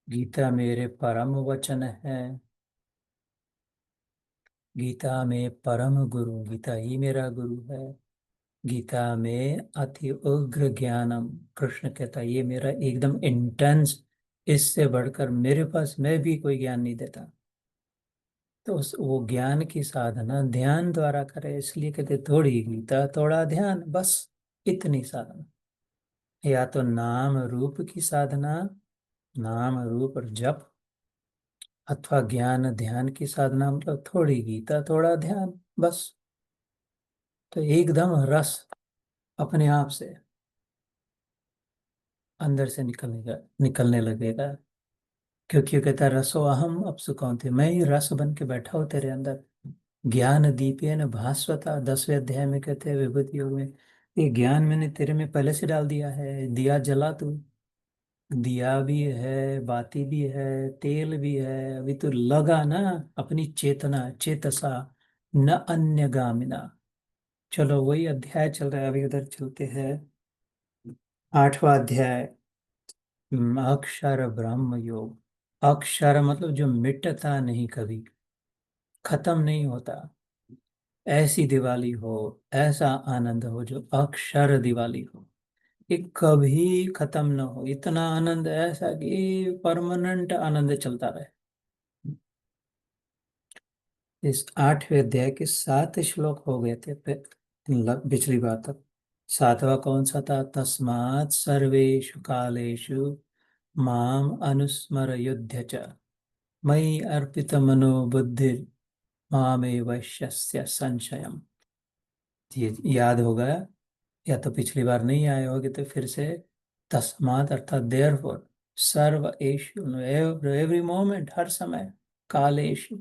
गीता मेरे परम वचन है। गीता में परम गुरु, गीता ही मेरा गुरु है। गीता में अति उग्र ज्ञानम, कृष्ण कहता है ये मेरा एकदम इंटेंस, इससे बढ़कर मेरे पास मैं भी कोई ज्ञान नहीं देता। तो उस वो ज्ञान की साधना ध्यान द्वारा करे, इसलिए कहते थोड़ी गीता थोड़ा ध्यान, बस इतनी साधना। या तो नाम रूप की साधना, नाम रूप और जप, अथवा ज्ञान ध्यान की साधना, मतलब थोड़ी गीता थोड़ा ध्यान, बस। तो एकदम रस अपने आप से अंदर से निकलने लगेगा। क्योंकि वो कहता है रसो अहम अब सुकौंते, मैं ही रस बन के बैठा हूँ तेरे अंदर। ज्ञान दीपेन भास्वता, 10वें अध्याय में कहते हैं विभूति योग में, ये ज्ञान मैंने तेरे में पहले से डाल दिया है। दिया जला तू, दिया भी है, बाती भी है, तेल भी है, अभी तो लगा ना अपनी चेतना चेतसा, न अन्य गामिना। चलो वही अध्याय चल रहा है, अभी उधर चलते हैं। 8वां अध्याय, अक्षर ब्रह्म योग। अक्षर मतलब जो मिटता नहीं, कभी खत्म नहीं होता। ऐसी दिवाली हो, ऐसा आनंद हो जो अक्षर दिवाली हो, ये कभी खत्म ना हो। इतना आनंद ऐसा कि परमानेंट आनंद चलता रहे। इस 8वें अध्याय के 7 श्लोक हो गए थे पिछली बार तक। 7वां कौन सा था? तस्मात् सर्वेषु कालेषु माम अनुस्मर युध्य च, मयि अर्पित मनो बुद्धि मामे वैश्यस्य संशयम। ये याद होगा, या तो पिछली बार नहीं आए होगे तो फिर से। तस्मात् अर्थात देयरफॉर, सर्व एषु, एवरी मोमेंट, हर समय, कालेषु,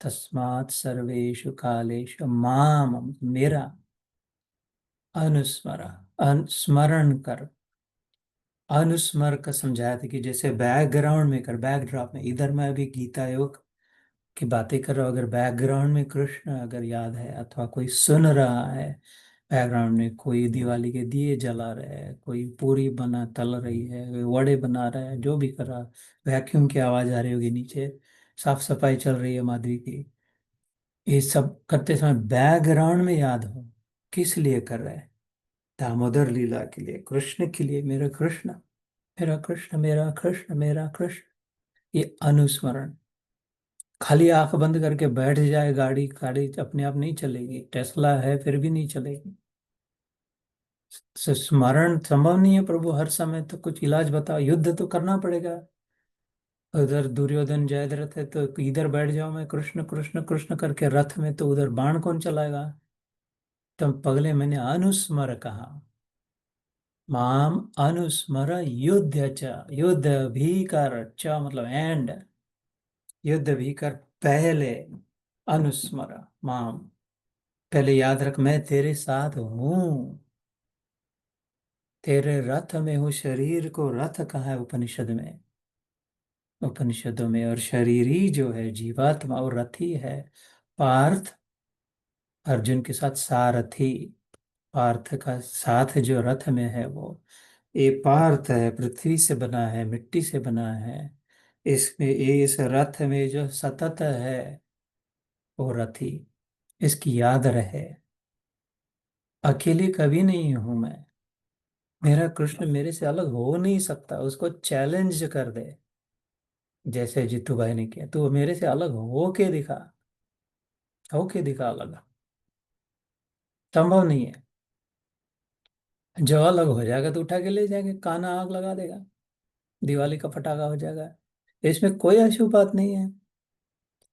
तस्मात् सर्वेषु कालेषु माम मेरा, अनुस्मर स्मरण कर। अनुस्मर का समझाया था कि जैसे बैकग्राउंड में कर, बैकड्रॉप में, इधर मैं अभी गीता योग की बातें कर रहा हूँ, अगर बैकग्राउंड में कृष्ण अगर याद है, अथवा कोई सुन रहा है, बैकग्राउंड में कोई दिवाली के दिए जला रहे हैं, कोई पूरी बना तल रही है, कोई वड़े बना रहा है, जो भी कर रहा है, वैक्यूम की आवाज आ रही होगी नीचे, साफ सफाई चल रही है माधवी की, ये सब करते समय बैकग्राउंड में याद हो किस लिए कर रहे हैं। दामोदर लीला के लिए, कृष्ण के लिए, मेरा कृष्ण, मेरा कृष्ण, मेरा कृष्ण, मेरा कृष्ण। ये अनुस्मरण। खाली आंख बंद करके बैठ जाए, गाड़ी गाड़ी अपने आप नहीं चलेगी, टेस्ला है फिर भी नहीं चलेगी। स्मरण संभव नहीं है, प्रभु हर समय, तो कुछ इलाज बताओ, युद्ध तो करना पड़ेगा। उधर दुर्योधन जयद्रथ है तो इधर बैठ जाओ, मैं कृष्ण कृष्ण कृष्ण करके रथ में, तो उधर बाण कौन चलाएगा? तब पगले मैंने अनुस्मर कहा, माम अनुस्मर युद्ध च, युद्ध भी कर, च मतलब एंड, युद्ध भी कर पहले, अनुस्मर माम, पहले याद रख मैं तेरे साथ हूं, तेरे रथ में हूँ। शरीर को रथ कहा है उपनिषद में, उपनिषदों में, और शरीरी जो है जीवात्मा और रथी है पार्थ। अर्जुन के साथ सारथी, पार्थ का साथ जो रथ में है वो, ये पार्थ है, पृथ्वी से बना है, मिट्टी से बना है। इसमें इस रथ में जो सतत है वो रथी, इसकी याद रहे। अकेले कभी नहीं हूं मैं, मेरा कृष्ण मेरे से अलग हो नहीं सकता, उसको चैलेंज कर दे। जैसे जीतू भाई ने किया, तो मेरे से अलग होके दिखा अलग, संभव नहीं है। जो अलग हो जाएगा तो उठा के ले जाएंगे, काना आग लगा देगा, दिवाली का पटाखा हो जाएगा। इसमें कोई अशुभ बात नहीं है,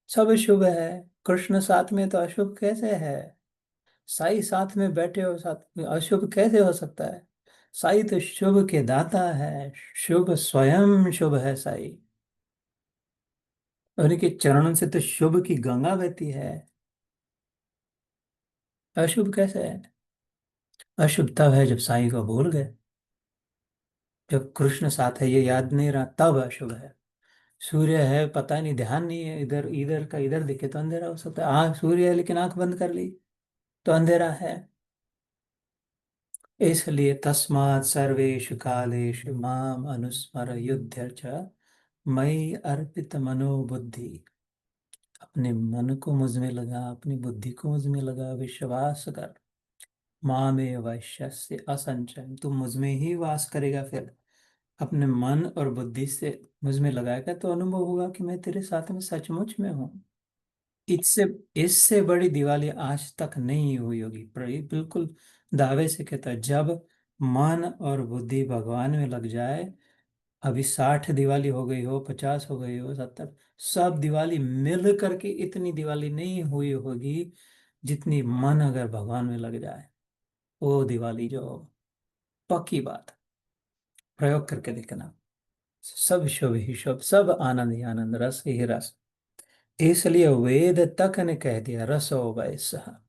सब शुभ है। कृष्ण साथ में तो अशुभ कैसे है? साई साथ में बैठे हो, साथ में अशुभ कैसे हो सकता है? साई तो शुभ के दाता है, शुभ स्वयं शुभ है साई। उनके चरणों से तो शुभ की गंगा बहती है, अशुभ कैसे है? अशुभ तब है जब साई को भूल गए, जब कृष्ण साथ है ये याद नहीं रहा, तब अशुभ है। सूर्य है, पता नहीं, ध्यान नहीं है, इधर इधर का इधर दिखे तो अंधेरा हो सकता है। आँख, सूर्य है लेकिन आंख बंद कर ली तो अंधेरा है। इसलिए तस्मात् सर्वेषु कालेषु माम अनुस्मर युध्य च, मई अर्पित मनोबुद्धि, अपने मन को मुझ में लगा, अपनी बुद्धि को मुझ में लगा, विश्वास कर। माँ में वैश्य असंचय, तू मुझ में ही वास करेगा। फिर अपने मन और बुद्धि से मुझ में लगाएगा तो अनुभव होगा कि मैं तेरे साथ में सचमुच में हूँ। इससे इससे बड़ी दिवाली आज तक नहीं हुई होगी। पर ये बिल्कुल दावे से कहता है, जब मन और बुद्धि भगवान में लग जाए, अभी 60 दिवाली हो गई हो, 50 हो गई हो, 70, सब दिवाली मिल करके इतनी दिवाली नहीं हुई होगी जितनी मन अगर भगवान में लग जाए, वो दिवाली जो हो। पक्की बात, प्रयोग करके देखना। सब शुभ ही शुभ, सब आनंद ही आनंद, रस ही रस। इसलिए वेद तक ने कह दिया रसो वैसा।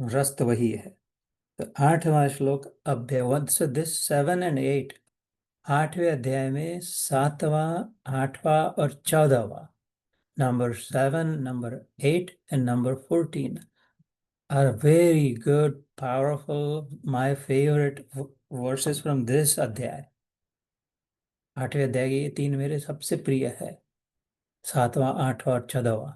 रस तो वही है। तो 8वां श्लोक, अभ्यवत्स दिस 7 and 8, 8वें अध्याय में 7वां, 8वां और 14वां, number 7, number 8 and number 14 are very good, powerful, my favorite verses from this अध्याय। 8वें अध्याय के ये तीन मेरे सबसे प्रिय है, 7वां, 8वां और 14वां।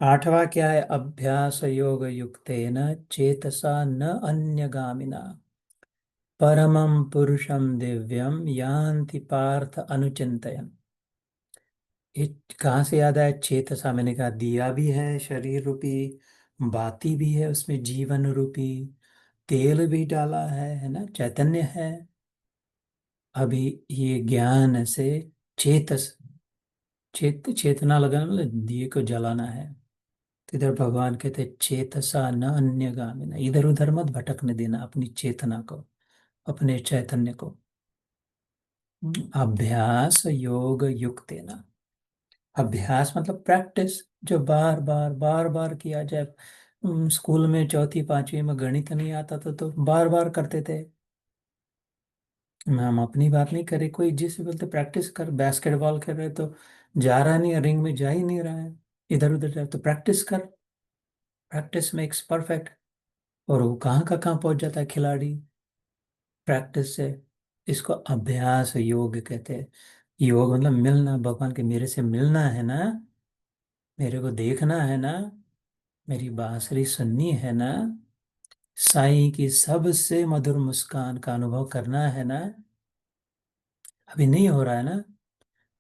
8वां क्या है? अभ्यास योग युक्तेन चेतसा न अन्यगामिना परमं पुरुषं दिव्यम यान्ति पार्थ अनुचिंतयन्। ये कहाँ से याद आया? चेतसा, मैंने कहा दिया भी है शरीर रूपी, बाती भी है, उसमें जीवन रूपी तेल भी डाला है ना, चैतन्य है। अभी ये ज्ञान से चेतस, चेतना लगाना मतलब दिए को जलाना है। तो इधर भगवान कहते चेतसा न अन्य गामिना, इधर उधर मत भटकने देना अपनी चेतना को, अपने चैतन्य को। अभ्यास योग युक्त ना, अभ्यास मतलब प्रैक्टिस, जो बार बार बार बार किया जाए। स्कूल में चौथी पांचवी में गणित नहीं आता था तो बार बार करते थे। हम अपनी बात नहीं करे, कोई जिसे बोलते प्रैक्टिस कर, बास्केटबॉल खेल रहे तो जा रहा नहीं, रिंग में जा ही नहीं रहा है, इधर उधर जाए तो प्रैक्टिस कर। Practice makes perfect. और वो कहाँ का कहाँ पहुंच जाता है खिलाड़ी, प्रैक्टिस से। इसको अभ्यास योग कहते हैं। योग मतलब मिलना भगवान के, मेरे से मिलना है ना, मेरे को देखना है ना, मेरी बांसुरी सुननी है ना, साईं की सबसे मधुर मुस्कान का अनुभव करना है ना। अभी नहीं हो रहा है ना,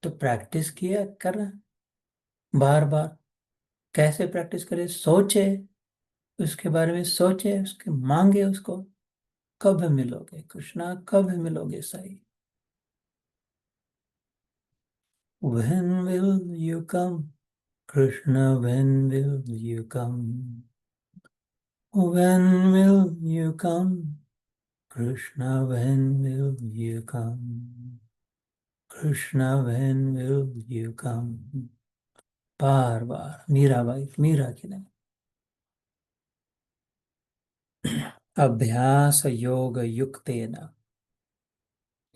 तो प्रैक्टिस किया कर, बार बार। कैसे प्रैक्टिस करे? सोचे, उसके बारे में सोचे, उसके मांगे उसको। कब मिलोगे कृष्णा, कब मिलोगे Sai? When will you come? Krishna, when will you come? When will you come? Krishna, when will you come? Krishna, when will you come? बार बार मीराबाई, मीरा की नहीं। अभ्यास योग युक्तेन,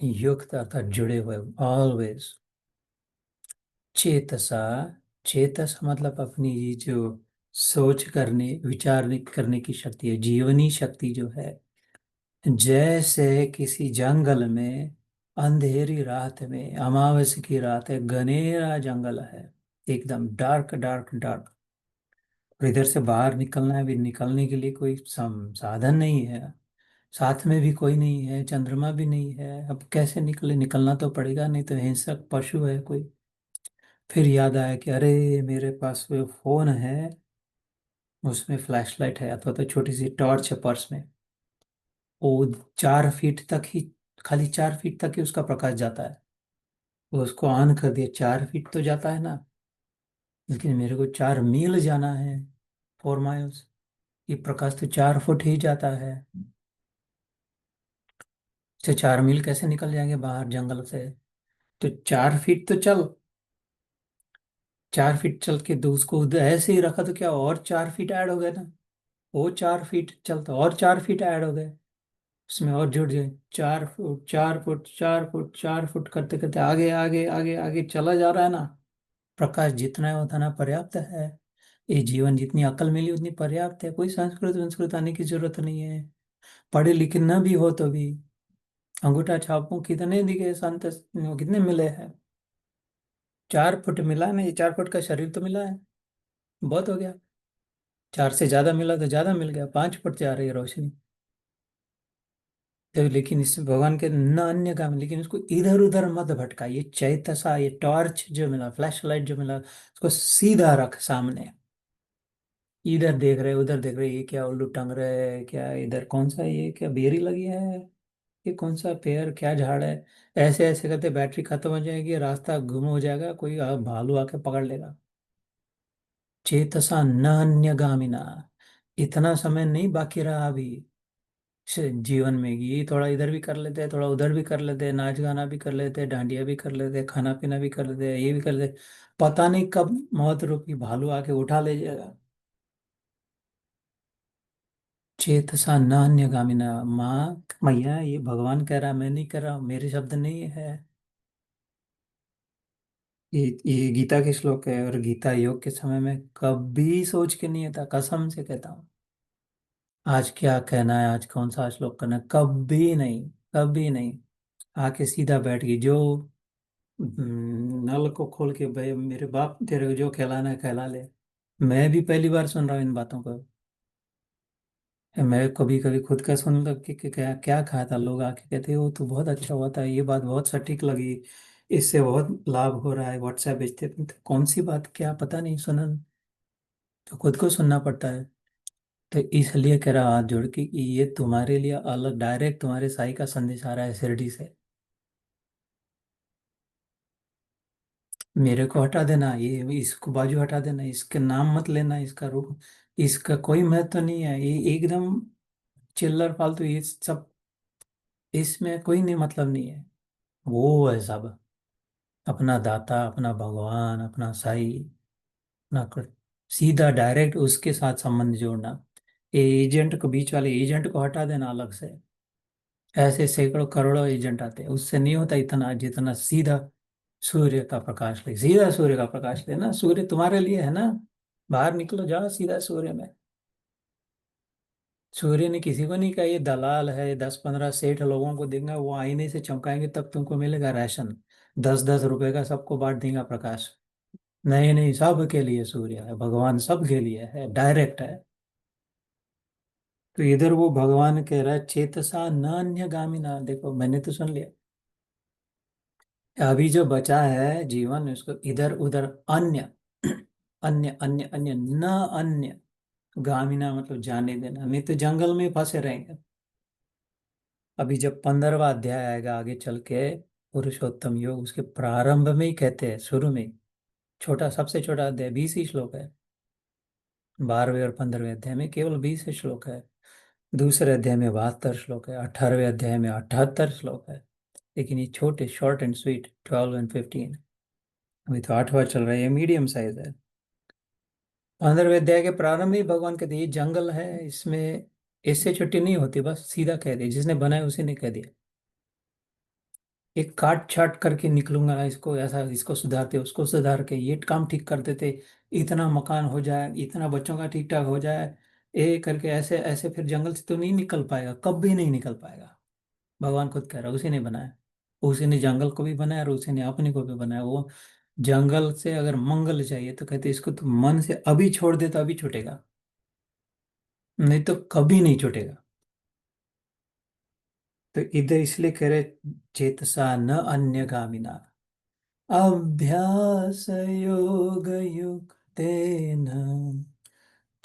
युक्त अर्थात जुड़े हुए, ऑलवेज। चेतसा, चेतस मतलब अपनी ये जो सोच करने विचार करने की शक्ति है, जीवनी शक्ति जो है। जैसे किसी जंगल में अंधेरी रात में, अमावस्या की रात है, घनेरा जंगल है, एकदम डार्क डार्क डार्क, और इधर से बाहर निकलना है, भी निकलने के लिए कोई साधन नहीं है, साथ में भी कोई नहीं है, चंद्रमा भी नहीं है, अब कैसे निकले? निकलना तो पड़ेगा, नहीं तो हिंसक पशु है कोई। फिर याद आया कि अरे मेरे पास वो फोन है, उसमें फ्लैशलाइट है अथवा तो छोटी सी टॉर्च है पर्स में, वो 4 फीट तक ही, खाली 4 फीट तक ही उसका प्रकाश जाता है। वो उसको ऑन कर दिया, 4 फीट तो जाता है ना, लेकिन मेरे को 4 मील जाना है, 4 माइल्स। ये प्रकाश तो 4 फुट ही जाता है, तो 4 मील कैसे निकल जाएंगे बाहर जंगल से? तो 4 फीट तो चल, 4 फीट चल के तो उसको उधर ऐसे ही रखा तो क्या और 4 फीट ऐड हो गए ना? वो 4 फीट चलता और 4 फीट ऐड हो गए, उसमें और जुड़ जाए। 4 फुट 4 फुट 4 फुट 4 फुट करते करते आगे आगे आगे आगे चला जा रहा है ना। प्रकाश जितना है उतना पर्याप्त है। ये जीवन जितनी अकल मिली उतनी पर्याप्त है, कोई संस्कृत संस्कृत आने की जरूरत नहीं है, पढ़े लिखे न भी हो तो भी। अंगूठा छापों कितने दिखे संत, कितने मिले हैं? 4 फुट मिला नहीं, 4 फुट का शरीर तो मिला है, बहुत हो गया। 4 से ज्यादा मिला तो ज्यादा मिल गया, 5 फुट से आ रही है रोशनी। तो लेकिन इस भगवान के न अन्य काम, लेकिन उसको इधर उधर मत भटका। ये चैतसा, ये टॉर्च जो मिला, फ्लैश लाइट जो मिला, उसको सीधा रख सामने। इधर देख रहे उधर देख रहे, ये क्या उल्लू टंग रहे है, क्या इधर कौन सा, ये क्या बेरी लगी है, ये कौन सा पेड़, क्या झाड़ है। ऐसे ऐसे करते बैटरी खत्म हो जाएगी, रास्ता गुम हो जाएगा, कोई भालू आके पकड़ लेगा। चेतसा न अन्यगामिना, इतना समय नहीं बाकी रहा अभी जीवन में। ये थोड़ा इधर भी कर लेते हैं, थोड़ा उधर भी कर लेते हैं, नाच गाना भी कर लेते हैं, डांडिया भी कर लेते हैं, खाना पीना भी कर लेते हैं, ये भी कर लेते हैं। पता नहीं कब मौत रूपी भालू आके उठा ले जाएगा। चेतसा न अन्यगामिना, माँ मैया ये भगवान कह रहा, मैं नहीं कह रहा, मेरे शब्द नहीं है। ये गीता के श्लोक है, और गीता योग के समय में कभी सोच के नहीं था, कसम से कहता हूँ। आज क्या कहना है, आज कौन सा श्लोक करना है, कभी नहीं, कभी नहीं। आके सीधा बैठ गई जो, नल को खोल के, भाई मेरे बाप तेरे को जो कहलाना है कहला ले। मैं भी पहली बार सुन रहा हूँ इन बातों को। मैं कभी कभी खुद का सुन लग कि क्या क्या कहा था, लोग आके कहते हो तो बहुत अच्छा हुआ था, ये बात बहुत सटीक लगी, इससे बहुत लाभ हो रहा है, व्हाट्सएप भेजते तो कौन सी बात क्या पता नहीं सुना, तो खुद को सुनना पड़ता है। तो इसलिए कह रहा हाथ जोड़ के कि ये तुम्हारे लिए अलग, डायरेक्ट तुम्हारे साई का संदेश आ रहा है शिरडी से। मेरे को हटा देना, ये इसको बाजू हटा देना, इसके नाम मत लेना, इसका रूप, इसका कोई महत्व नहीं है, ये एकदम चिल्लर फालतू, ये सब इसमें कोई नहीं, मतलब नहीं है। वो है सब, अपना दाता, अपना भगवान, अपना साई, अपना सीधा डायरेक्ट उसके साथ संबंध जोड़ना। ये एजेंट को, बीच वाले एजेंट को हटा देना अलग से। ऐसे सैकड़ों करोड़ों एजेंट आते हैं, उससे नहीं होता इतना जितना सीधा सूर्य का प्रकाश ले, सीधा सूर्य का प्रकाश लेना, सूर्य तुम्हारे लिए है ना। बाहर निकलो, जाओ सीधा सूर्य में। सूर्य ने किसी को नहीं कहा ये दलाल है, 10-15 सेठ लोगों को देंगे, वो आईने से चमकाएंगे तब तुमको मिलेगा राशन, 10-10 रुपए का सबको बांट देगा प्रकाश। नहीं नहीं, सबके लिए सूर्य है, भगवान सबके लिए है, डायरेक्ट है। तो इधर वो भगवान कह रहा है चेतसा न अन्य गामिना, देखो मैंने तो सुन लिया, अभी जो बचा है जीवन उसको इधर उधर अन्य, अन्य अन्य अन्य न अन्य गामिना, मतलब जाने देना, नहीं तो जंगल में फंसे रहेंगे। अभी जब 15वां अध्याय आएगा आगे चल के, पुरुषोत्तम योग, उसके प्रारंभ में ही कहते हैं, शुरू में ही, छोटा, सबसे छोटा अध्याय 20 ही श्लोक है। 12वें और 15वें अध्याय में केवल 20 श्लोक है। दूसरे अध्याय में 72 श्लोक है, 18वें अध्याय में 78 श्लोक है। लेकिन ये छोटे, शॉर्ट एंड स्वीट, 12 और 15। अभी तो 8वां चल रहा है, ये मीडियम साइज है। 15वें अध्याय के प्रारंभ में ही भगवान कहते हैं, ये जंगल है, इसमें इससे छुट्टी नहीं होती, बस सीधा कह दिया, जिसने बनाया उसी ने कह दिया। एक काट छाट करके निकलूंगा इसको, ऐसा इसको सुधारते, उसको सुधार के ये काम ठीक कर देते, इतना मकान हो जाए, इतना बच्चों का ठीक ठाक हो जाए, ये करके ऐसे ऐसे, फिर जंगल से तो नहीं निकल पाएगा, कभी नहीं निकल पाएगा। भगवान खुद कह रहा है, उसी ने बनाया, उसी ने जंगल को भी बनाया और उसी ने अपने को भी बनाया। वो जंगल से अगर मंगल चाहिए तो कहते इसको तो मन से अभी छोड़ दे तो अभी छूटेगा, नहीं तो कभी नहीं छूटेगा। तो इधर इसलिए कह रहे चेतसा न अन्य गामिना, अभ्यास योग युक्तेन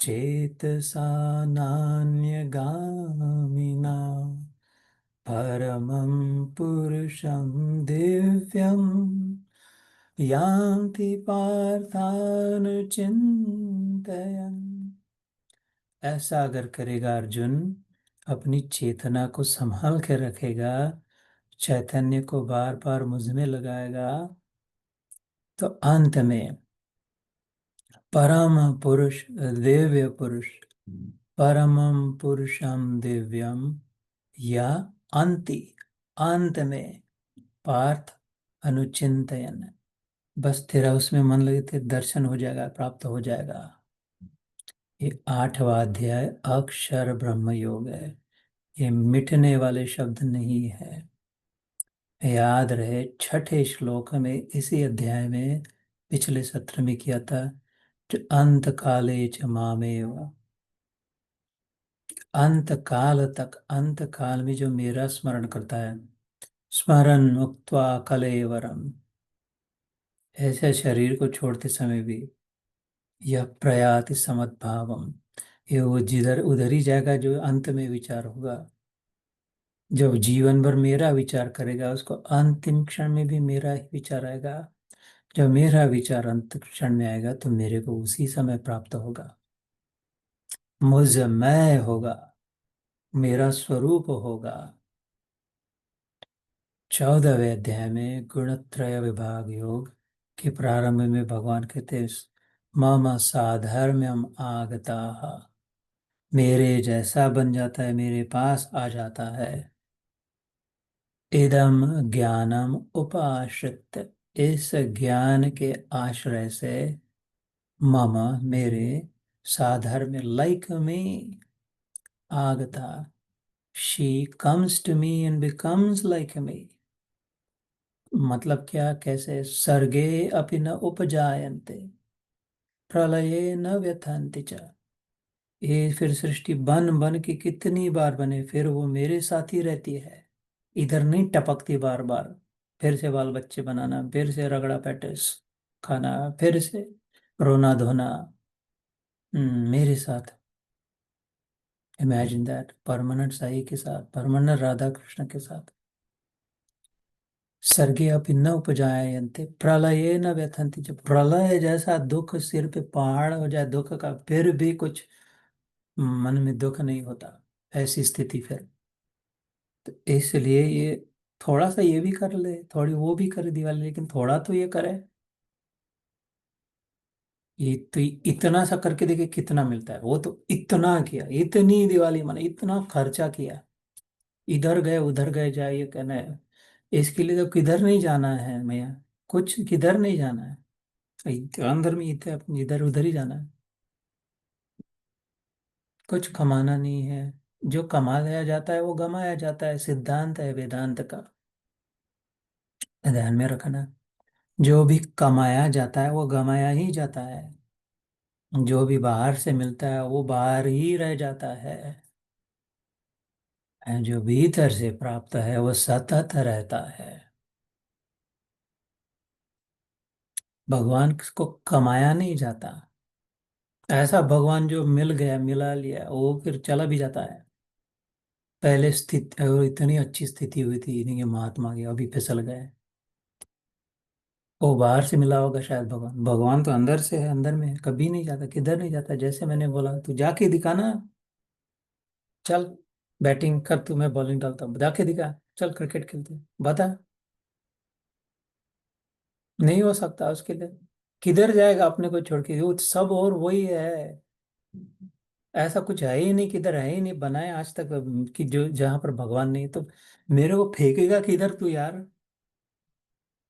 चेतसा नान्यगामिना परमं पुरुषं दिव्यं यान्ति पार्थानुचिन्तयन्। ऐसा अगर करेगा अर्जुन, अपनी चेतना को संभाल के रखेगा, चैतन्य को बार बार मुझ में लगाएगा, तो अंत में परम पुरुष, दिव्य पुरुष, परमम पुरुषम दिव्यम, या अंति, अंत में पार्थ अनुचिंतयन, बस तेरा उसमें मन लगे तेरे दर्शन हो जाएगा, प्राप्त हो जाएगा। ये 8वां अध्याय अक्षर ब्रह्म योग है, ये मिटने वाले शब्द नहीं है। याद रहे छठे श्लोक में, इसी अध्याय में पिछले सत्र में किया था, जो अंत काले च मामेव, अंत काल तक, अंत काल में जो मेरा स्मरण करता है, स्मरण उक्त्वा कलेवरम, ऐसे शरीर को छोड़ते समय भी, यह प्रयाति समद्भावम, ये वो जिधर उधर ही जाएगा जो अंत में विचार होगा। जब जीवन भर मेरा विचार करेगा, उसको अंतिम क्षण में भी मेरा ही विचार आएगा। जब मेरा विचार अंत क्षण में आएगा तो मेरे को उसी समय प्राप्त होगा, मुझ मैं होगा, मेरा स्वरूप होगा। 14वें अध्याय में गुणत्रय विभाग योग के प्रारंभ में भगवान कहते हैं, मम साधर्म्यम आगता, मेरे जैसा बन जाता है, मेरे पास आ जाता है। इदम ज्ञानम उपाश्रित, इस ज्ञान के आश्रय से, मम मेरे, साधर्म्य लाइक में, आगता, she comes to me and becomes like me. मतलब क्या, कैसे, सर्गे अपि न उपजायन्ते, प्रलये न व्यथन्ति च, ये फिर सृष्टि बन बन के कितनी बार बने, फिर वो मेरे साथ ही रहती है, इधर नहीं टपकती बार बार। फिर से बाल बच्चे बनाना, फिर से रगड़ा पैटिस खाना, फिर से रोना धोना, मेरे साथ। इमेजिन दैट, परमानेंट साई के साथ, परमानेंट राधा कृष्ण के साथ। सर्गे अपि न उपजायन्ते प्रलये न व्यथन्ति, जब प्रलय जैसा दुख सिर पे पहाड़ हो जाए दुख का, फिर भी कुछ मन में दुख नहीं होता, ऐसी स्थिति फिर। तो इसलिए ये थोड़ा सा ये भी कर ले, थोड़ी वो भी करे दिवाली, लेकिन थोड़ा तो ये करे। ये तो इतना सा करके देखे कितना मिलता है, वो तो इतना किया, इतनी दिवाली माने इतना खर्चा किया, इधर गए उधर गए जाए, ये कहना है इसके लिए तो किधर नहीं जाना है भैया, कुछ किधर नहीं जाना है, अंदर में इधर उधर ही जाना है, कुछ कमाना नहीं है। जो कमाया जाता है वो गमाया जाता है, सिद्धांत है वेदांत का, ध्यान में रखना। जो भी कमाया जाता है वो गमाया ही जाता है, जो भी बाहर से मिलता है वो बाहर ही रह जाता है, जो भीतर से प्राप्त है वो सतत रहता है। भगवान को कमाया नहीं जाता, ऐसा भगवान जो मिल गया, मिला लिया, वो फिर चला भी जाता है। पहले स्थित और इतनी अच्छी स्थिति हुई थी इन्हीं के महात्मा की, अभी फिसल गए। वो बाहर से मिला होगा शायद, भगवान, भगवान तो अंदर से है, अंदर में है, कभी नहीं जाता, किधर नहीं जाता। जैसे मैंने बोला, तू जाके दिखाना, चल बैटिंग कर, तू मैं बॉलिंग डालता हूँ, जाके दिखा, चल क्रिकेट खेलते हैं, बता। नहीं हो सकता उसके लिए, किधर जाएगा अपने को छोड़ के, वो सब और वही है। ऐसा कुछ है ही नहीं, किधर है ही नहीं बनाए आज तक, कि जो जहाँ पर भगवान नहीं, तो मेरे को फेंकेगा किधर तू यार,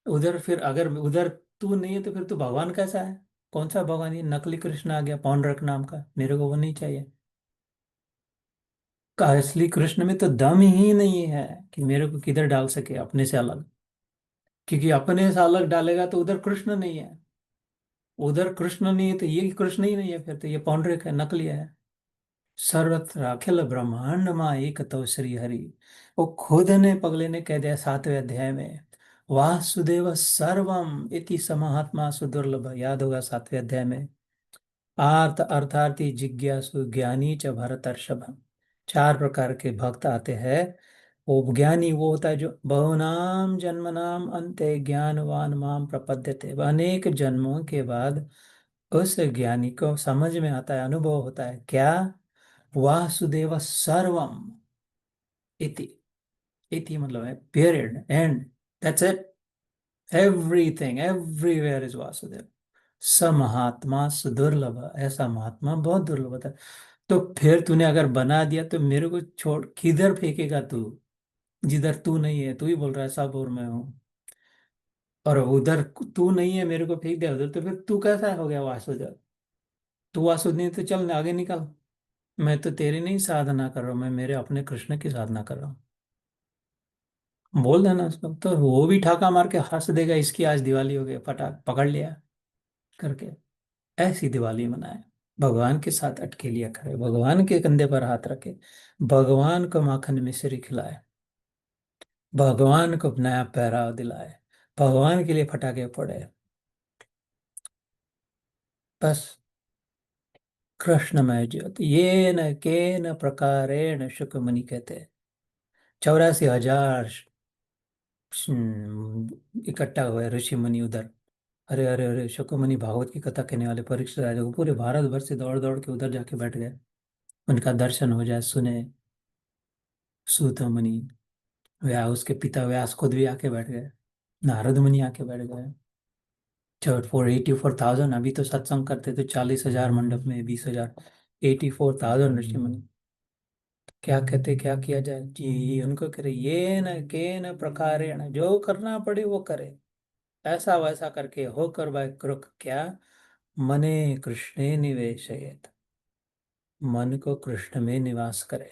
उधर फिर, अगर उधर तू नहीं है तो फिर तू भगवान कैसा है, कौन सा भगवान, ये नकली कृष्ण आ गया पौंडरक नाम का, मेरे को वो नहीं चाहिए। का असली कृष्ण में तो दम ही नहीं है कि मेरे को किधर डाल सके अपने से अलग, क्योंकि अपने से अलग डालेगा तो उधर कृष्ण नहीं है, उधर कृष्ण नहीं है तो ये कृष्ण ही नहीं है, फिर तो ये पौंडरक है, नकली है। सर्वत्र अखिल ब्रह्मांड मां एक तो श्री हरि, वो खुद ने पगले ने कह दिया 7वें अध्याय में, वासुदेव सर्वम इति समात्मा सुदुर्लभ, याद होगा 7वें अध्याय में। आर्त अर्थार्थी जिज्ञासु ज्ञानी च भरतर्षभ, 4 प्रकार के भक्त आते हैं। वो ज्ञानी वो होता है जो बहुनाम जन्मनाम अंते ज्ञानवान माम प्रपद्यते, वह अनेक जन्मों के बाद उस ज्ञानी को समझ में आता है, अनुभव होता है क्या, वासुदेव सर्वम इति, इति मतलब है period and, that's it, everything everywhere is Vasudev. स महात्मा सुदुर्लभ, ऐसा महात्मा बहुत दुर्लभ होता है। तो फिर तूने अगर बना दिया तो मेरे को छोड़ किधर फेंकेगा तू, जिधर तू नहीं है, तू ही बोल रहा है सब और मैं हूँ, और उधर तू नहीं है मेरे को फेंक दिया उधर, तो फिर तू कैसा हो गया वासुदेव, तू वासुदेव नहीं तो चल आगे निकल। मैं तो तेरी नहीं साधना कर रहा हूँ, मैं मेरे अपने कृष्ण की साधना कर रहा हूँ। बोल देना उसको, तो वो भी ठाका मार के हंस देगा, इसकी आज दिवाली हो गई, पटाख पकड़ लिया करके। ऐसी दिवाली मनाए, भगवान के साथ अटकेलियां करे, भगवान के कंधे पर हाथ रखे, भगवान को माखन मिश्री खिलाए, भगवान को नया पहराव दिलाए, भगवान के लिए पटाखे फोड़े। बस कृष्णमय ज्योति ये न के न प्रकारेण शुकमुनि कहते। 84,000 इकट्ठा हुए ऋषि मुनि उधर। अरे अरे अरे, शुकमुनि भागवत की कथा कहने वाले परीक्षित राजा को पूरे भारत भर से दौड़ दौड़ के उधर जाके बैठ गए, उनका दर्शन हो जाए, सुने। सूत मुनि, व्यास उसके पिता व्यास खुद भी आके बैठ गए, नारद मुनि आके बैठ गए। 84,000, अभी तो सत्संग करते तो 40,000 मंडप में, 20,000, 84,000 ऋषि मुनि। क्या कहते, क्या किया जाए जी, उनको करे ये न के न प्रकारेण, जो करना पड़े वो करे, ऐसा वैसा करके होकर भाई कृक क्या, मने कृष्णे निवेशयेत, मन को कृष्ण में निवास करे,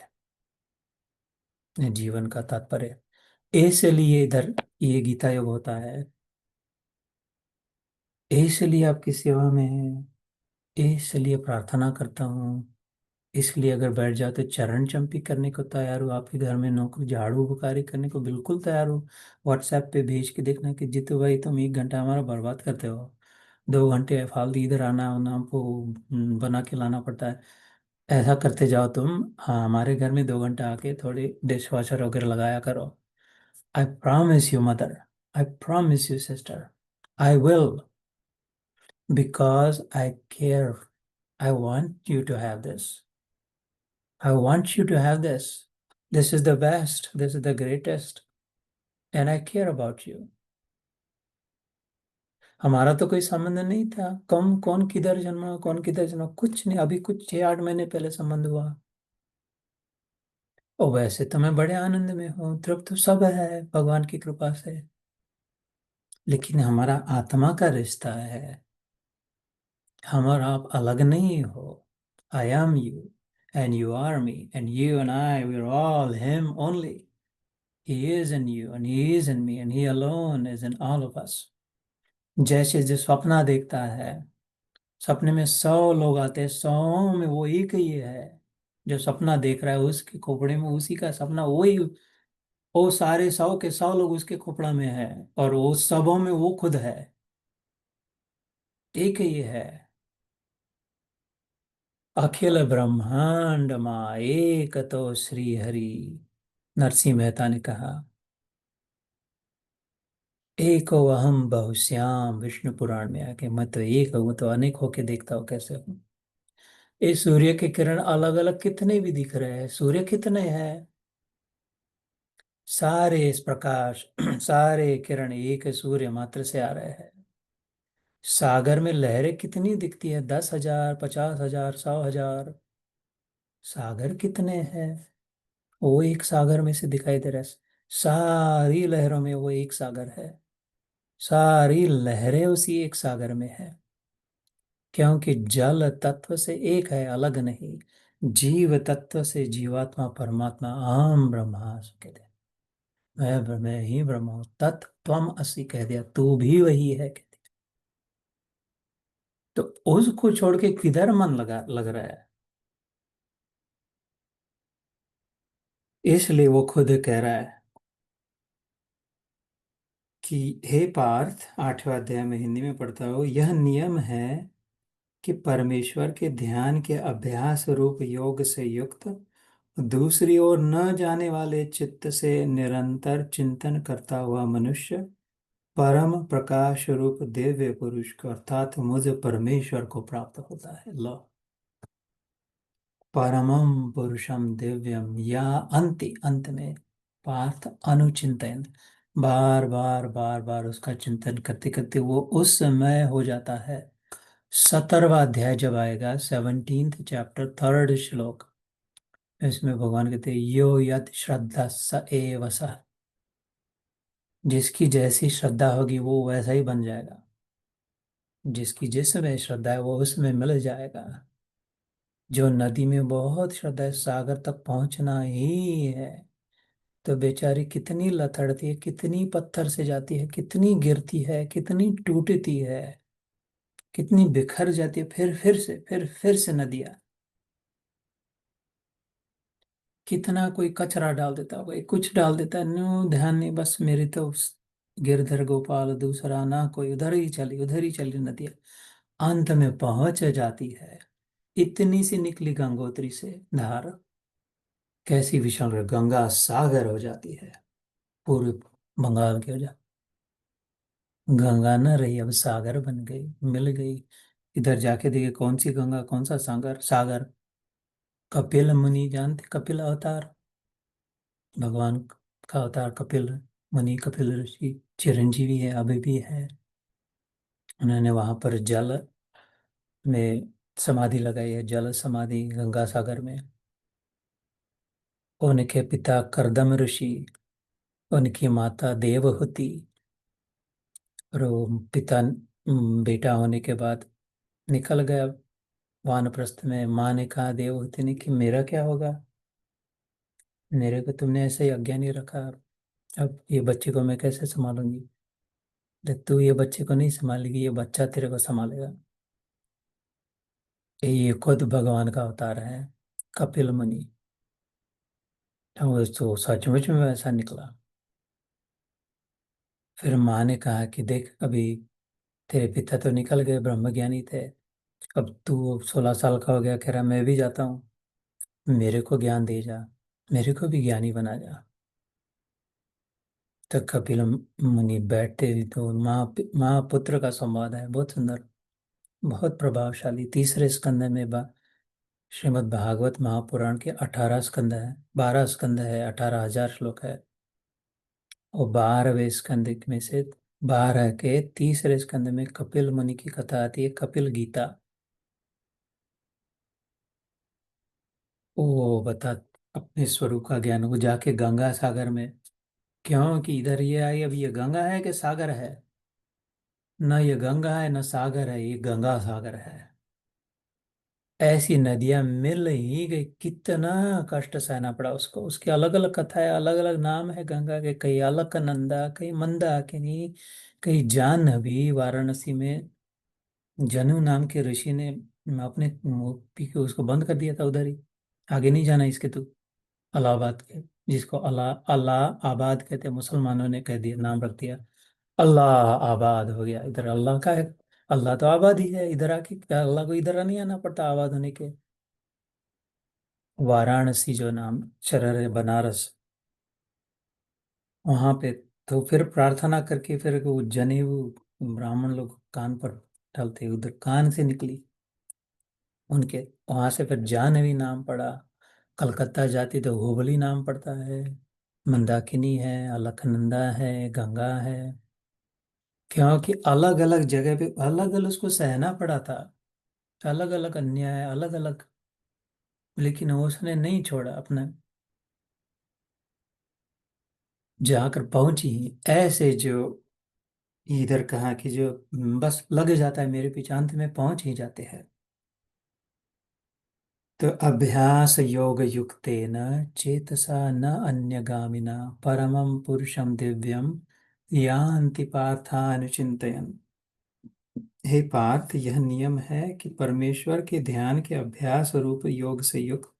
ये जीवन का तात्पर्य। इसलिए इधर ये गीता योग होता है, इसलिए आपकी सेवा में है, इसलिए प्रार्थना करता हूँ, इसलिए अगर बैठ जाओ तो चरण चंपी करने को तैयार हो, आपके घर में नौकरी झाड़ू बुखारी करने को बिल्कुल तैयार हो। व्हाट्सएप पे भेज के देखना कि जीतू भाई तुम 1 घंटा हमारा बर्बाद करते हो, 2 घंटे फालतू इधर आना होना हमको बना के लाना पड़ता है। ऐसा करते जाओ तुम, हाँ हमारे घर में 2 घंटा आके थोड़ी डिश वॉशर वगैरह लगाया करो। I promise you mother, I promise you sister, I will, because I care, I want you to have this, I want you to have this. This is the best. This is the greatest. And I care about you. हमारा तो कोई संबंध नहीं था, कम कौन किधर जन्मा कौन किधर जन्मा कुछ नहीं, अभी कुछ 6-8 महीने पहले संबंध हुआ। और वैसे तो मैं बड़े आनंद में हूँ, तृप्त तो सब है भगवान की कृपा से। लेकिन हमारा आत्मा का रिश्ता है, हम और आप अलग नहीं हो। I am you and you are me and you and I, we are all him only. He is in you and he is in me and he alone is in all of us। जैसे जो सपना देखता है, सपने में 100 लोग आते हैं, 100 में वो एक ही है जो सपना देख रहा है, उसके खोपड़े में उसी का सपना वही, वो सारे 100 के 100 लोग उसके खोपड़ा में है, और वो सबों में वो खुद है, एक ही है। अखिल ब्रह्मांड माँ एक तो श्री हरि, नरसिंह मेहता ने कहा। एको अहम बहुश्याम, विष्णु पुराण में आके, मैं तो एक हूँ तो अनेक होके देखता हूँ कैसे हूँ। इस सूर्य के किरण अलग अलग कितने भी दिख रहे हैं, सूर्य कितने हैं, सारे इस प्रकाश सारे किरण एक सूर्य मात्र से आ रहे हैं। सागर में लहरें कितनी दिखती है, 10,000, 50,000, 100,000, सागर कितने हैं, वो एक सागर में से दिखाई दे रहा है। सारी लहरों में वो एक सागर है, सारी लहरें उसी एक सागर में है, क्योंकि जल तत्व से एक है, अलग नहीं। जीव तत्व से जीवात्मा परमात्मा अहम ब्रह्मास्मि कह दिया, मैं ही ब्रह्म हूँ, तत्त्वम असि कह दिया, तू भी वही है कह दिया। तो उसको छोड़ के किधर मन लग रहा है। इसलिए वो खुद कह रहा है कि हे पार्थ, 8वें अध्याय में हिंदी में पढ़ता हो, यह नियम है कि परमेश्वर के ध्यान के अभ्यास रूप योग से युक्त, दूसरी ओर न जाने वाले चित्त से निरंतर चिंतन करता हुआ मनुष्य परम प्रकाश रूप दिव्य पुरुष को अर्थात मुझ परमेश्वर को प्राप्त होता है। लो, परमम पुरुषम दिव्यम, या अंति अंत में पार्थ अनुचिंतन, बार बार बार बार उसका चिंतन करते करते वो उस समय हो जाता है। 17वां अध्याय जब आएगा, 17th चैप्टर, 3rd श्लोक, इसमें भगवान कहते हैं यो यत श्रद्धा स एव सः, जिसकी जैसी श्रद्धा होगी वो वैसा ही बन जाएगा, जिसकी जिसमें श्रद्धा है वो उसमें मिल जाएगा। जो नदी में बहुत श्रद्धा है, सागर तक पहुंचना ही है, तो बेचारी कितनी लथड़ती है, कितनी पत्थर से जाती है, कितनी गिरती है, कितनी टूटती है, कितनी बिखर जाती है, फिर से नदियाँ, कितना कोई कचरा डाल देता है, कोई कुछ डाल देता है, न्यू ध्यान नहीं, बस मेरी तो गिरधर गोपाल दूसरा ना कोई, उधर ही चली नदियाँ, अंत में पहुंच जाती है। इतनी सी निकली गंगोत्री से धार, कैसी विशाल गंगा सागर हो जाती है, पूरे बंगाल की वजह। गंगा न रही, अब सागर बन गई, मिल गई। इधर जाके देखिए कौन सी गंगा कौन सा सागर सागर। कपिल मुनि जानते, कपिल अवतार, भगवान का अवतार कपिल मुनि, कपिल ऋषि चिरंजीवी है, अभी भी है। उन्होंने वहां पर जल में समाधि लगाई है, जल समाधि गंगा सागर में। उनके पिता करदम ऋषि, उनकी माता देवहूति, और वो पिता बेटा होने के बाद निकल गया वानप्रस्थ में। माँ ने कहा देवहूति ने कि मेरा क्या होगा, मेरे को तुमने ऐसे ही अज्ञानी रखा, अब ये बच्चे को मैं कैसे संभालूंगी। देख तू ये बच्चे को नहीं संभालेगी, ये बच्चा तेरे को संभालेगा। ये खुद भगवान का अवतार है, कपिल मुनि। वो तो सचमुच में वैसा निकला। फिर माँ ने कहा कि देख अभी तेरे पिता तो निकल गए, ब्रह्मज्ञानी थे, अब तू 16 साल का हो गया, कह रहा मैं भी जाता हूँ, मेरे को ज्ञान दे जा, मेरे को भी ज्ञानी बना जा। तो कपिल मुनि बैठते ही तो माँ पुत्र का संवाद है, बहुत सुंदर, बहुत प्रभावशाली। तीसरे स्कंद में श्रीमद् भागवत महापुराण के 18 स्कंद है, 12 स्कंद है, 18,000 श्लोक है। और 12वें स्कंद में से 12 के तीसरे स्कंद में कपिल मुनि की कथा आती है, कपिल गीता। वो बता अपने स्वरूप का ज्ञान, वो जाके गंगा सागर में, क्योंकि इधर ये आई, अब ये गंगा है कि सागर है, न ये गंगा है न सागर है, ये गंगा सागर है। ऐसी नदियां मिल ही गई, कितना कष्ट सहना पड़ा उसको। उसकी अलग अलग कथा है, अलग अलग नाम है गंगा के, कई अलकनंदा, कई मंदाकिनी, कई जाह्नवी। वाराणसी में जनु नाम के ऋषि ने अपने पी के उसको बंद कर दिया था उधर ही, आगे नहीं जाना इसके तू। अलाहाबाद के, जिसको अल्लाह अल्लाह आबाद कहते हैं, मुसलमानों ने कह दिया, नाम रख दिया, अल्लाह आबाद हो गया। इधर अल्लाह का है, अल्लाह तो आबाद ही है, इधर आके क्या अल्लाह को इधर नहीं आना पड़ता आबाद होने के। वाराणसी जो नाम शहर है, बनारस, वहां पे तो फिर प्रार्थना करके फिर वो जनेऊ ब्राह्मण लोग कान पर डालते, उधर कान से निकली उनके, वहां से फिर जानवी नाम पड़ा। कलकत्ता जाती तो हुबली नाम पड़ता है, मंदाकिनी है, अलकनंदा है, गंगा है। क्योंकि अलग अलग जगह पे अलग अलग उसको सहना पड़ा था, अलग अलग अन्याय, अलग अलग, लेकिन उसने नहीं छोड़ा अपना, जाकर पहुंची। ऐसे जो इधर कहा कि जो बस लग जाता है मेरे पीछे, अंत में पहुंच ही जाते हैं। तो अभ्यास योग युक्तेन चेतसा न अन्यगामिना परमं पुरुषं दिव्यम यान्ति पार्थानुचिन्तयन्। हे पार्थ, यह नियम है कि परमेश्वर के ध्यान के अभ्यास रूप योग से युक्त,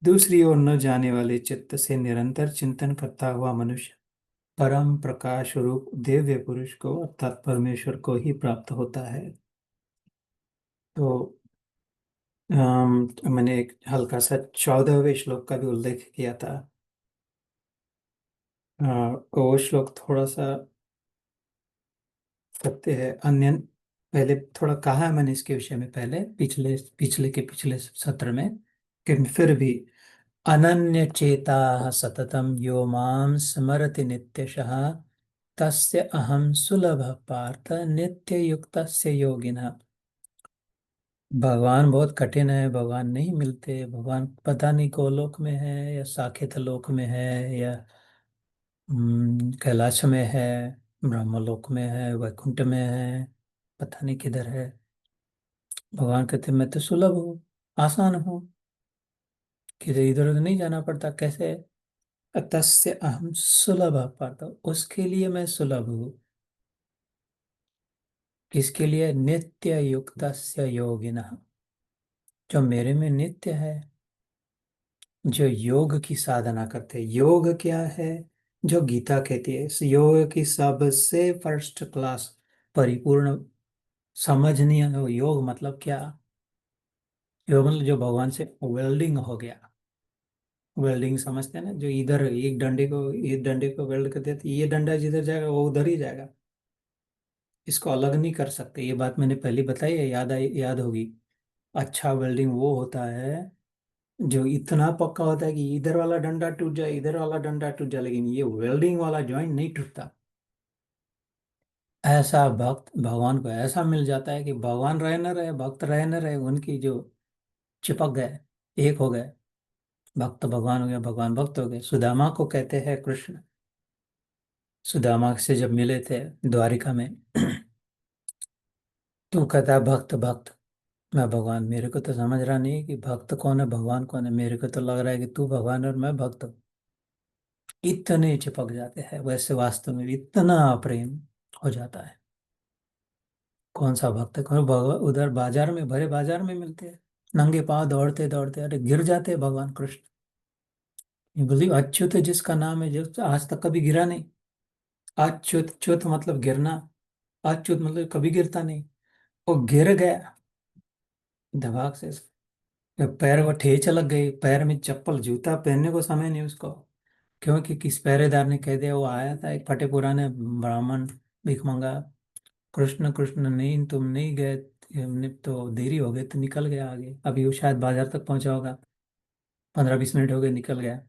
दूसरी ओर न जाने वाले चित्त से निरंतर चिंतन करता हुआ मनुष्य परम प्रकाश रूप दिव्य पुरुष को अर्थात परमेश्वर को ही प्राप्त होता है। तो मैंने एक हल्का सा 14वें श्लोक का भी उल्लेख किया था। अ, वो श्लोक थोड़ा सा सत्य है, अन्य पहले थोड़ा कहा है मैंने इसके विषय में पहले, पिछले पिछले के पिछले सत्र में, कि फिर भी अनन्य चेता सततम यो माम स्मरति नित्यशः तस्य अहम सुलभ पार्थ नित्य युक्तस्य योगिनः। भगवान बहुत कठिन है, भगवान नहीं मिलते, भगवान पता नहीं गोलोक में है या साकेत लोक में है या कैलाश में है, ब्रह्मलोक में है, वैकुंठ में है, पता नहीं किधर है। भगवान कहते मैं तो सुलभ हूँ, आसान हूँ, किधर इधर उधर नहीं जाना पड़ता, कैसे। तस्य अहम सुलभ पाता, उसके लिए मैं सुलभ हूँ। किसके लिए? नित्य युक्तस्य योगिनः, जो मेरे में नित्य है, जो योग की साधना करते हैं। योग क्या है? जो गीता कहती है, इस योग की सबसे फर्स्ट क्लास परिपूर्ण समझनी है। योग मतलब क्या? योग मतलब जो भगवान से वेल्डिंग हो गया। वेल्डिंग समझते हैं ना, जो इधर एक डंडे को वेल्ड कर देते, ये डंडा जिधर जाएगा वो उधर ही जाएगा, इसको अलग नहीं कर सकते। ये बात मैंने पहले बताई है, याद होगी। अच्छा वेल्डिंग वो होता है जो इतना पक्का होता है कि इधर वाला डंडा टूट जाए, इधर वाला डंडा टूट जाए, लेकिन ये वेल्डिंग वाला जॉइंट नहीं टूटता। ऐसा भक्त भगवान को ऐसा मिल जाता है कि भगवान रहे न रहे, भक्त रहे न रहे, उनकी जो चिपक गए, एक हो गए। भक्त भगवान हो गया, भगवान भक्त हो गए। सुदामा को कहते हैं कृष्ण, सुदामा से जब मिले थे द्वारिका में तो कहता है भक्त भक्त, मैं भगवान। मेरे को तो समझ रहा नहीं कि भक्त कौन है भगवान कौन है, मेरे को तो लग रहा है कि तू भगवान है और मैं भक्त हूँ। इतने चिपक जाते हैं, वैसे वास्तव में भी इतना प्रेम हो जाता है। कौन सा भक्त है, कौन भगवान उधर बाजार में, भरे बाजार में मिलते हैं, नंगे पांव दौड़ते दौड़ते, अरे गिर जाते हैं भगवान कृष्ण। ये बोली अच्युत जिसका नाम है, जो आज तक कभी गिरा नहीं। अच्युत, च्युत मतलब गिरना, अच्युत मतलब कभी गिरता नहीं। वो गिर गया दिमाग से, पैर को ठेच लग गई, पैर में चप्पल जूता पहनने को समय नहीं उसको। क्योंकि किस पहरेदार ने कह दिया, वो आया था एक फटे पुराने ब्राह्मण, भीख मंगा। कृष्ण कृष्ण नहीं, तुम नहीं गए, हमने तो देरी हो गई तो निकल गया आगे, अभी वो शायद बाजार तक पहुंचा होगा, 15-20 मिनट हो गए, निकल गया।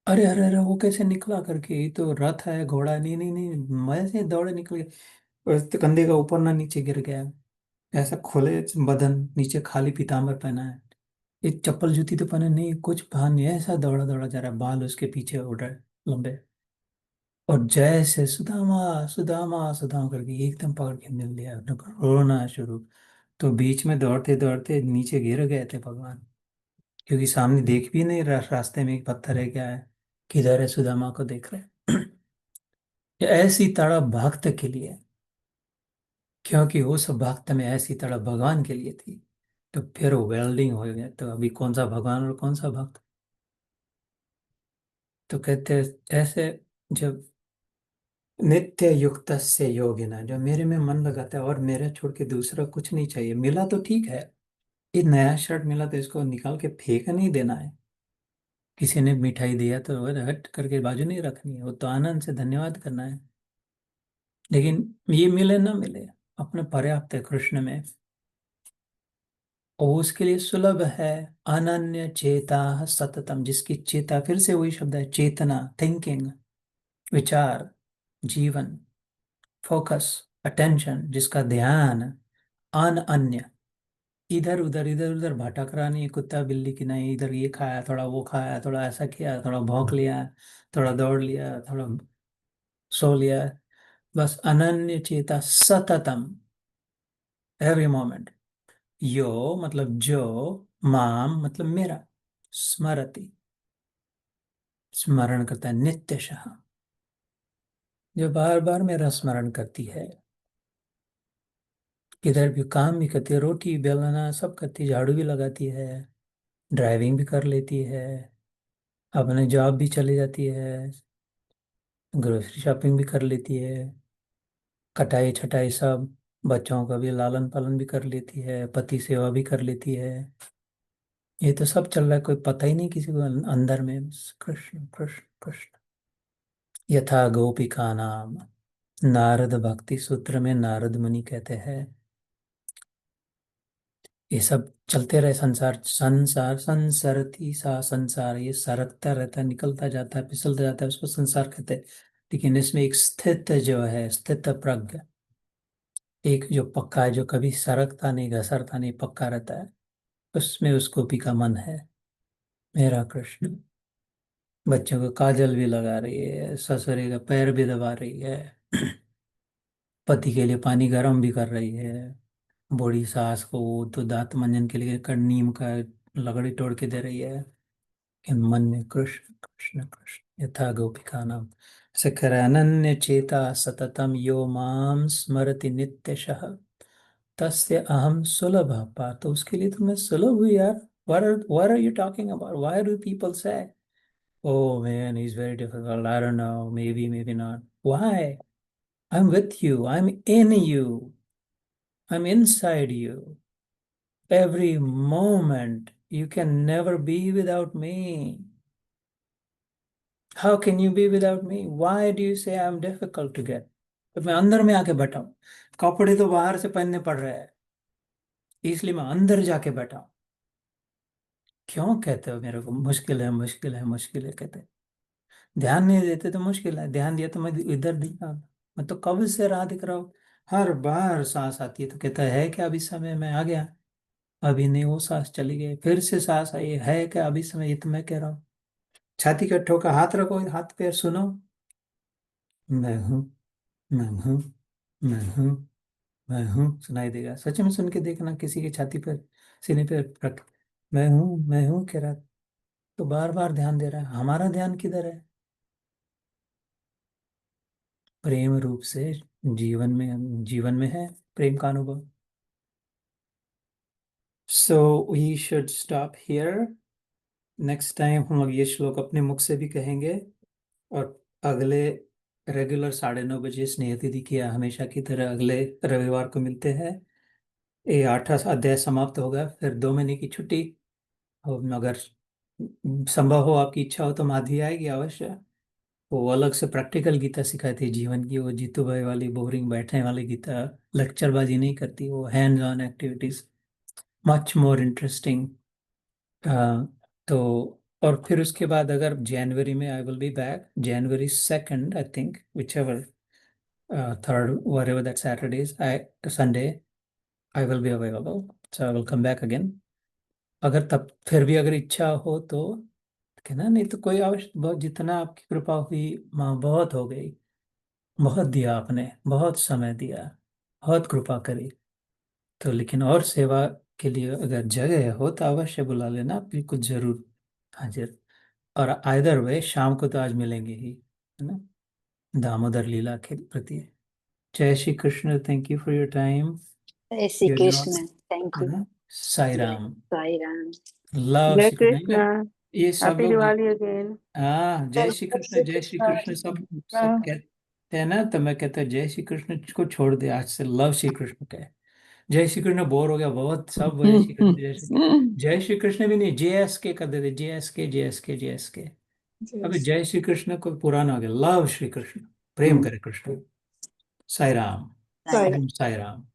अरे अरे अरे, वो कैसे निकला करके, ये तो रथ है घोड़ा, नहीं नहीं नहीं, मैं से दौड़े निकल गया। तो कंधे का ऊपर ना नीचे गिर गया, ऐसा खोले बदन, नीचे खाली पीताम्बर पहना है, एक चप्पल जूती तो पहने नहीं, कुछ भान नहीं, ऐसा दौड़ा दौड़ा जा रहा है, बाल उसके पीछे उड़ रहे लंबे। और जैसे सुदामा सुदामा सुदामा करके एकदम पकड़ के मिल लिया, उन्होंने रोना शुरू। तो बीच में दौड़ते दौड़ते नीचे गिर गए थे भगवान, क्योंकि सामने देख भी नहीं रहा, रास्ते में एक पत्थर है क्या है, किधर है, सुदामा को देख रहे। ये ऐसी तड़प भक्त के लिए, क्योंकि उस भक्त में ऐसी तड़प भगवान के लिए थी, तो फिर वो वेल्डिंग हो गया। तो अभी कौन सा भगवान और कौन सा भक्त? तो कहते हैं ऐसे, जब नित्य युक्त से योगिना, जो मेरे में मन लगाता है और मेरे छोड़ के दूसरा कुछ नहीं चाहिए। मिला तो ठीक है, ये नया शर्ट मिला तो इसको निकाल के फेंक नहीं देना है। किसी ने मिठाई दिया तो वो हट करके बाजू नहीं रखनी है, वो तो आनंद से धन्यवाद करना है। लेकिन ये मिले ना मिले, अपने पर्याप्त है कृष्ण में, और उसके लिए सुलभ है। अनन्य चेता सततम, जिसकी चेता, फिर से वही शब्द है, चेतना, थिंकिंग, विचार, जीवन, फोकस, अटेंशन, जिसका ध्यान अनन्य, इधर उधर भटक रहा नहीं, कुत्ता बिल्ली की नहीं, इधर ये खाया थोड़ा, वो खाया थोड़ा, ऐसा किया थोड़ा, भौंक लिया थोड़ा, दौड़ लिया थोड़ा, सो लिया। बस अनन्य चेता सततम, एवरी मोमेंट। यो मतलब जो, माम मतलब मेरा, स्मरति स्मरण करता है, नित्यशः, जो बार बार मेरा स्मरण करती है। किधर भी काम भी करती है, रोटी बेलना सब करती है, झाड़ू भी लगाती है, ड्राइविंग भी कर लेती है, अपने जॉब भी चली जाती है, ग्रोसरी शॉपिंग भी कर लेती है, कटाई छटाई सब, बच्चों का भी लालन पालन भी कर लेती है, पति सेवा भी कर लेती है। ये तो सब चल रहा है, कोई पता ही नहीं किसी को अंदर में, बस कृष्ण कृष्ण कृष्ण। यथा गोपिका नाम, नारद भक्ति सूत्र में नारद मुनि कहते हैं, ये सब चलते रहे, संसार संसार संसरती सा, संसार ये सरकता रहता है, निकलता जाता है, फिसलता जाता है, उसको संसार कहते हैं। लेकिन इसमें एक स्थित जो है, स्थित प्रज्ञ, एक जो पक्का है, जो कभी सरकता नहीं, घसरता नहीं, पक्का रहता है, उसमें उस गोपी का मन है, मेरा कृष्ण। बच्चों को काजल भी लगा रही है, ससुरे का पैर भी दबा रही है, पति के लिए पानी गर्म भी कर रही है, बूढ़ी सास को तो दांत मंजन के लिए नीम का लकड़ी तोड़ के दे रही है, कि मन में कृष्ण कृष्ण कृष्ण, यथा गोपिकानां सकरानन्य चेता सततम यो माम स्मरति नित्यशः तस्य अहम सुलभ पार्थ। तो उसके लिए तो मैं सुलभ हूँ यार। what are you talking about? Why do people say, oh man, he's very difficult, I don't know, maybe not? Why? I'm with you, I'm in you, I'm inside you. Every moment you can never be without me. How can you be without me? Why do you say I'm difficult to get? तो मैं अंदर में आके बैठा हूँ, कपड़े तो बाहर से पहनने पड़ रहे हैं, इसलिए मैं अंदर जाके बैठा हूँ। क्यों कहते हो मेरे को मुश्किल है, मुश्किल है, मुश्किल है कहते? ध्यान नहीं देते तो मुश्किल है, ध्यान दिया तो मैं इधर दिखा। मैं तो कब से राह दिख रहा हूँ। हर बार सांस आती है तो कहता है क्या अभी समय में आ गया, अभी नहीं, वो सांस चली गई, फिर से सांस आई है क्या अभी समय, ये तो मैं कह रहा हूँ। छाती का ठोका, हाथ रखो, हाथ पैर सुनो। मैं हूँ, मैं हूँ, मैं हूँ, मैं हूँ, सुनाई देगा। सच में सुन के देखना, किसी की छाती पर, सीने पर रख, मैं हूँ कह रहा। तो बार बार ध्यान दे रहा है। हमारा ध्यान किधर है? प्रेम रूप से जीवन में है प्रेम का अनुभव। So we should stop here. Next time हम लोग ये श्लोक अपने मुख से भी कहेंगे, और अगले रेगुलर 9:30 स्नेह तिथि की हमेशा की तरह अगले रविवार को मिलते हैं। ये 8वां अध्याय समाप्त होगा, फिर 2 महीने की छुट्टी। और अगर संभव हो, आपकी इच्छा हो, तो माधवी आएगी अवश्य। वो अलग से प्रैक्टिकल गीता सिखाती है जीवन की, वो जीतू भाई वाली बोरिंग बैठने वाली गीता, लेक्चरबाजी नहीं करती, वो hands on activities, much more interesting. तो और फिर उसके बाद अगर जनवरी में I will be back, January 2nd I think, which ever, third, were ever that Saturdays, I Sunday, I will be available, so I will come back again. अगर तब फिर भी अगर इच्छा हो तो कहना, नहीं तो कोई आवश्यक, बहुत जितना आपकी कृपा हुई माँ, बहुत हो गई। बहुत दिया आपने, बहुत समय दिया, बहुत कृपा करी। तो लेकिन और सेवा के लिए अगर जगह हो तो अवश्य बुला लेना, बिल्कुल जरूर हाजिर। और आइदर वे शाम को तो आज मिलेंगे ही, है ना, दामोदर लीला के प्रति। जय Shri Krishna, thank you for your time. जय Shri you know, Krishna, thank है यू। ना, साई जय राम, साई राम। लव जय श्री कृष्ण। कृष्ण। ये सब हैप्पी लोग, दिवाली अगेन। हाँ, जय श्री जय कृष्ण, श्री जय श्री कृष्ण। कृष्ण, सब सब कहते हैं ना, तो मैं कहता जय श्री कृष्ण को छोड़ दे, आज से लव श्री कृष्ण कहे। जय श्री कृष्ण बोर हो गया बहुत, सब जय श्री कृष्ण, जय श्री कृष्ण भी नहीं, JSK कर देते, JSK, JSK, JSK। अबे जय श्री कृष्ण को पुराना हो गया, लव श्री कृष्ण, प्रेम करे कृष्ण। साई राम, साई राम। साई राम।